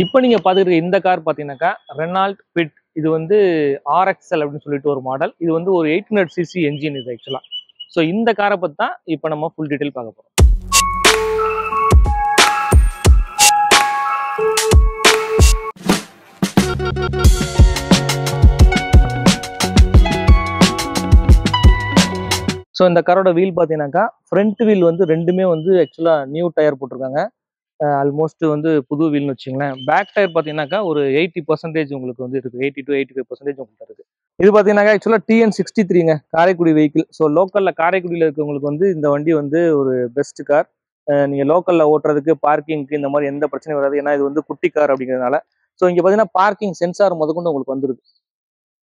இப்போ நீங்க பார்த்துக்கிற இந்த கார் பார்த்தீங்கன்னாக்கா ரெனால்ட் குவிட். இது வந்து RXL அப்படின்னு சொல்லிட்டு ஒரு மாடல். இது வந்து ஒரு 800cc என்ஜின் இது ஆக்சுவலா. ஸோ இந்த காரை பற்றி தான் இப்போ நம்ம ஃபுல் டீட்டெயில் பார்க்க போகிறோம். ஸோ இந்த காரோட வீல் பார்த்தீங்கன்னாக்கா ஃப்ரண்ட் வீல் வந்து ரெண்டுமே வந்து ஆக்சுவலாக நியூ டயர் போட்டிருக்காங்க. ஆல்மோஸ்ட் வந்து புது வீல்னு வச்சுங்களேன். பேக் டயர் பார்த்தீங்கன்னாக்கா ஒரு 80% உங்களுக்கு வந்து இருக்குது. 80 to 85% உங்களுக்கு இருக்குது. இது பார்த்தீங்கன்னாக்கா ஆக்சுவலாக TN63ங்க, காரைக்குடி வெஹிக்கிள். ஸோ லோக்கலில் காரைக்குடியில் இருக்கவங்களுக்கு வந்து இந்த வண்டி வந்து ஒரு பெஸ்ட் கார். நீங்கள் லோக்கலில் ஓட்டுறதுக்கு பார்க்கிங்க்கு இந்த மாதிரி எந்த பிரச்சனையும் வராது. ஏன்னா இது வந்து குட்டி கார் அப்படிங்கிறதுனால. ஸோ இங்கே பார்த்தீங்கன்னா பார்க்கிங் சென்சார் முதற்கொண்டு உங்களுக்கு வந்துருது.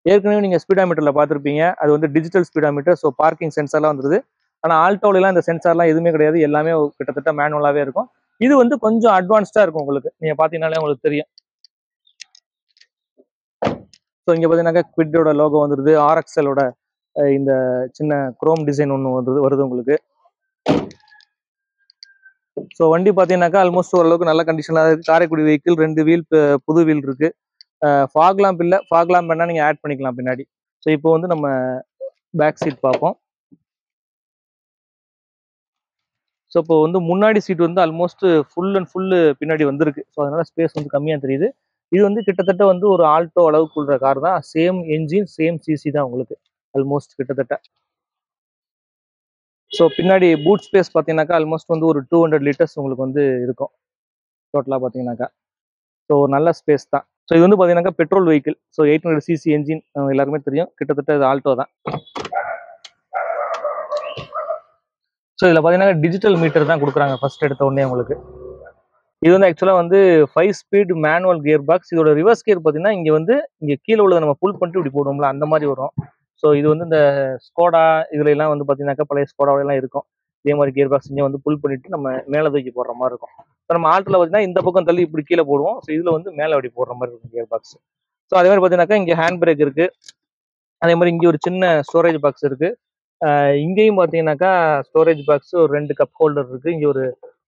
ஏற்கனவே நீங்கள் ஸ்பீடாமீட்டரில் பார்த்துருப்பீங்க, அது வந்து டிஜிட்டல் ஸ்பீடாமீட்டர். ஸோ பார்க்கிங் சென்சார்லாம் வந்துருது. ஆனால் ஆல்டோலாம் இந்த சென்சார்லாம் எதுவுமே கிடையாது. எல்லாமே கிட்டத்தட்ட மேனுவலாகவே இருக்கும். இது வந்து கொஞ்சம் அட்வான்ஸ்டா இருக்கும் உங்களுக்கு. நீங்க பாத்தீங்கன்னாலே உங்களுக்கு தெரியும். ஸோ இங்க பாத்தீங்கன்னாக்கா குவிட்டோட லோகோ வந்துருது. RXLோட இந்த சின்ன குரோம் டிசைன் ஒன்று வருது உங்களுக்கு. ஸோ வண்டி பாத்தீங்கன்னாக்கா ஆல்மோஸ்ட் ஓரளவுக்கு நல்ல கண்டிஷனாக இருக்கு. காரைக்குடி வெஹிக்கிள், 2 வீல் புது வீல் இருக்கு. ஃபாக் லாம்ப் இல்லை, ஃபாக் லாம்ப் வேணா நீங்க ஆட் பண்ணிக்கலாம் பின்னாடி. ஸோ இப்போ வந்து நம்ம பேக் சீட் பார்ப்போம். ஸோ இப்போ வந்து முன்னாடி சீட் வந்து ஆல்மோஸ்ட் ஃபுல் அண்ட் ஃபுல்லு பின்னாடி வந்திருக்கு. ஸோ அதனால ஸ்பேஸ் வந்து கம்மியாக தெரியுது. இது வந்து கிட்டத்தட்ட வந்து ஒரு ஆல்டோ அளவுக்கு உள்ள கார் தான். சேம் என்ஜின், சேம் சிசி தான் உங்களுக்கு ஆல்மோஸ்ட் கிட்டத்தட்ட. ஸோ பின்னாடி பூட் ஸ்பேஸ் பார்த்தீங்கன்னாக்கா ஆல்மோஸ்ட் வந்து ஒரு 200 லிட்டர்ஸ் உங்களுக்கு வந்து இருக்கும் டோட்டலாக பார்த்தீங்கன்னாக்கா. ஸோ ஒரு நல்ல ஸ்பேஸ் தான். ஸோ இது வந்து பார்த்தீங்கன்னாக்கா petrol vehicle. So 800cc engine எல்லாருமே தெரியும். கிட்டத்தட்ட இது ஆல்டோ தான். ஸோ இதில் பார்த்தீங்கன்னா டிஜிட்டல் மீட்டர் தான் கொடுக்குறாங்க ஃபர்ஸ்ட் எடுத்த உடனே உங்களுக்கு. இது வந்து ஆக்சுவலாக வந்து 5 ஸ்பீட் மேனுவல் கியர் பாக்ஸ். இதோட ரிவர்ஸ் கியர் பார்த்தீங்கன்னா இங்கே கீழே உள்ளதை நம்ம புல் பண்ணிட்டு இப்படி போடுவோம்ல, அந்த மாதிரி வரும். ஸோ இது வந்து இந்த ஸ்கோடா இதுல எல்லாம் வந்து பார்த்தீங்கன்னாக்கா பழைய ஸ்கோடாவெல்லாம் இருக்கும். இதே மாதிரி கியர் பாக்ஸ் இங்கே வந்து புல் பண்ணிட்டு நம்ம மேலே தூக்கி போடுற மாதிரி இருக்கும். ஸோ நம்ம ஆல்ட்டில் பார்த்தீங்கன்னா இந்த பக்கம் தள்ளி இப்படி கீழே போடுவோம். ஸோ இதில் வந்து மேலே அப்படி போடுற மாதிரி இருக்கும் கியர் பாக்ஸ். ஸோ அதே மாதிரி பார்த்தீங்கன்னாக்கா இங்கே ஹேண்ட் பிரேக் இருக்கு. அதே மாதிரி இங்கே ஒரு சின்ன ஸ்டோரேஜ் பாக்ஸ் இருக்கு. இங்கேயும் பார்த்தீங்கன்னாக்கா ஸ்டோரேஜ் பாக்ஸ், ஒரு 2 கப் ஹோல்டர் இருக்கு. இங்கே ஒரு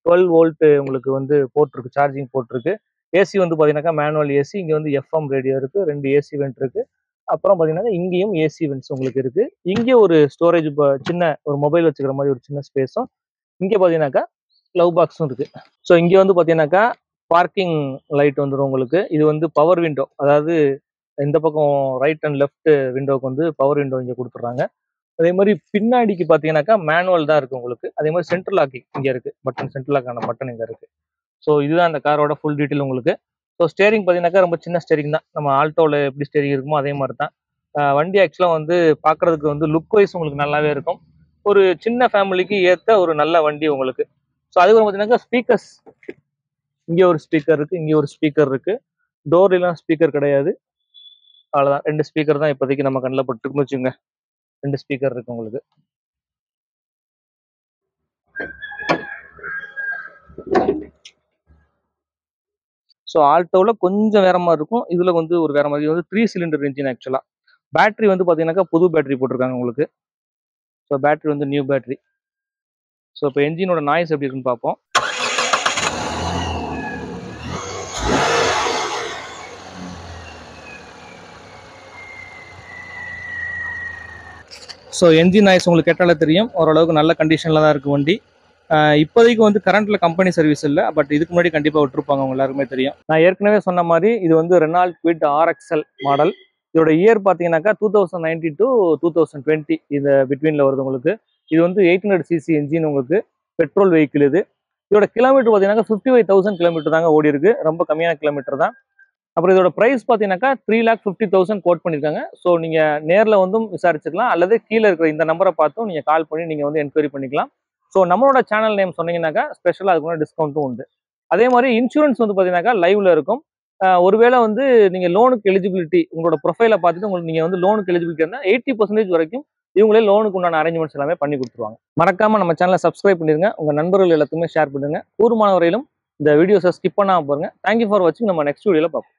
12 வோல்ட் உங்களுக்கு வந்து போட்டிருக்கு, சார்ஜிங் போட்டிருக்கு. ஏசி வந்து பார்த்தீங்கன்னாக்கா மேனுவல் ஏசி. இங்கே வந்து FM ரேடியோ இருக்கு, 2 ஏசி வெண்ட் இருக்கு. அப்புறம் பார்த்தீங்கன்னா இங்கேயும் ஏசி வெண்ட்ஸ் உங்களுக்கு இருக்கு. இங்கே ஒரு ஸ்டோரேஜ் சின்ன ஒரு மொபைல் வச்சுக்கிற மாதிரி ஒரு சின்ன ஸ்பேஸும். இங்கே பார்த்தீங்கன்னாக்கா லவ் பாக்ஸும் இருக்கு. ஸோ இங்கே வந்து பார்த்தீங்கன்னாக்கா பார்க்கிங் லைட் வந்துடும் உங்களுக்கு. இது வந்து பவர் விண்டோ, அதாவது இந்த பக்கம் ரைட் அண்ட் லெஃப்ட் விண்டோக்கு வந்து பவர் விண்டோ இங்கே கொடுத்துட்றாங்க. அதே மாதிரி பின்னாடிக்கு பார்த்தீங்கன்னாக்கா மேனுவல் தான் இருக்கு உங்களுக்கு. அதே மாதிரி சென்ட்ரல் லாக்கிங் இங்கே இருக்கு, பட்டன், சென்ட்ரல் லாக்கான பட்டன் இங்கே இருக்கு. ஸோ இதுதான் அந்த காரோட ஃபுல் டீட்டெயில் உங்களுக்கு. ஸோ ஸ்டேரிங் பார்த்தீங்கன்னாக்கா ரொம்ப சின்ன ஸ்டேரிங் தான். நம்ம ஆல்டோவில் எப்படி ஸ்டேரிங் இருக்குமோ அதே மாதிரி தான். வண்டி ஆக்சுவலாக வந்து பார்க்கறதுக்கு வந்து லுக் வைஸ் உங்களுக்கு நல்லாவே இருக்கும். ஒரு சின்ன ஃபேமிலிக்கு ஏற்ற ஒரு நல்ல வண்டி உங்களுக்கு. ஸோ அதுக்கப்புறம் பார்த்தீங்கன்னாக்கா ஸ்பீக்கர்ஸ், இங்கே ஒரு ஸ்பீக்கர் இருக்கு, இங்கே ஒரு ஸ்பீக்கர் இருக்கு. டோர்லாம் ஸ்பீக்கர் கிடையாது. அவ்வளோதான், 2 ஸ்பீக்கர் தான் இப்போதைக்கு நம்ம கண்ணில் பட்டுருக்குன்னு வச்சுங்க. 2 ஸ்பீக்கர் இருக்கு உங்களுக்கு. ஸோ ஆல்டோவில் கொஞ்சம் வேற மாதிரி இருக்கும், இதில் வந்து ஒரு வேற மாதிரி. வந்து 3 சிலிண்டர் இன்ஜின் ஆக்சுவலாக. பேட்டரி வந்து பார்த்தீங்கன்னாக்கா புது பேட்டரி போட்டிருக்காங்க உங்களுக்கு. ஸோ பேட்டரி வந்து நியூ பேட்டரி. ஸோ இப்போ என்ஜினோட நாய்ஸ் எப்படி இருக்குன்னு பார்ப்போம். ஸோ என்ஜின் நாய்ஸ் உங்களுக்கு கேட்டாலே தெரியும், ஓரளவுக்கு நல்ல கண்டிஷனில் தான் இருக்குது வண்டி. இப்போதைக்கு வந்து கரண்ட்ல கம்பெனி சர்வீஸ் இல்லை, பட் இதுக்கு முன்னாடி கண்டிப்பாக விட்டுருப்பாங்க, அவங்க எல்லாருக்குமே தெரியும். நான் ஏற்கனவே சொன்ன மாதிரி இது வந்து ரெனால்ட் குவிட் RXL மாடல். இதோட இயர் பார்த்தீங்கன்னாக்கா 2019 to 2020 இந்த பிட்வீனில் வருது உங்களுக்கு. இது வந்து 800cc என்ஜின் உங்களுக்கு, பெட்ரோல் வெஹிக்கிள் இது. இதோட கிலோமீட்டர் பார்த்தீங்கன்னாக்கா 55,000 கிலோமீட்டர் தாங்க ஓடி இருக்கு, ரொம்ப கம்மியான கிலோமீட்டர் தான். அப்புறம் இதோட ப்ரைஸ் பார்த்தீங்கன்னாக்கா 3,50,000 கோட் பண்ணியிருக்காங்க. ஸோ நீங்கள் நேரில் வந்தும் விசாரிச்சுக்கலாம், அல்லது கீழே இருக்கிற இந்த நம்பரை பார்த்தும் நீங்கள் கால் பண்ணி நீங்கள் வந்து என்கொயரி பண்ணிக்கலாம். ஸோ நம்மளோட சேனல் நேம் சொன்னீங்கன்னாக்கா ஸ்பெஷலாக அதுக்கு டிஸ்கவுண்ட்டும் உண்டு. அதே மாதிரி இன்சூரன்ஸ் வந்து பார்த்தீங்கன்னாக்கா லைவ்ல இருக்கும். ஒருவேளை வந்து நீங்கள் லோனுக்கு எலிஜிபிலிட்டி உங்களோட ப்ரொஃபைலை பார்த்துட்டு உங்களுக்கு நீங்கள் வந்து லோனுக்கு எலிஜிபிலிட்டி இருந்தால் 80% வரைக்கும் இவங்களே லோனுக்கு உண்டான அரேஞ்ச்மெண்ட்ஸ் எல்லாமே பண்ணி கொடுத்துருவாங்க. மறக்காம நம்ம சேனலை சப்ஸ்கிரைப் பண்ணிருங்க, உங்கள் நண்பர்கள் எல்லாத்துக்குமே ஷேர் பண்ணுங்க. கூடுமான வரையிலும் இந்த வீடியோஸை ஸ்கிப் பண்ணாமல் பாருங்க. தேங்க்யூ ஃபார் வாட்சிங். நம்ம நெக்ஸ்ட் வீடியோவில் பார்ப்போம்.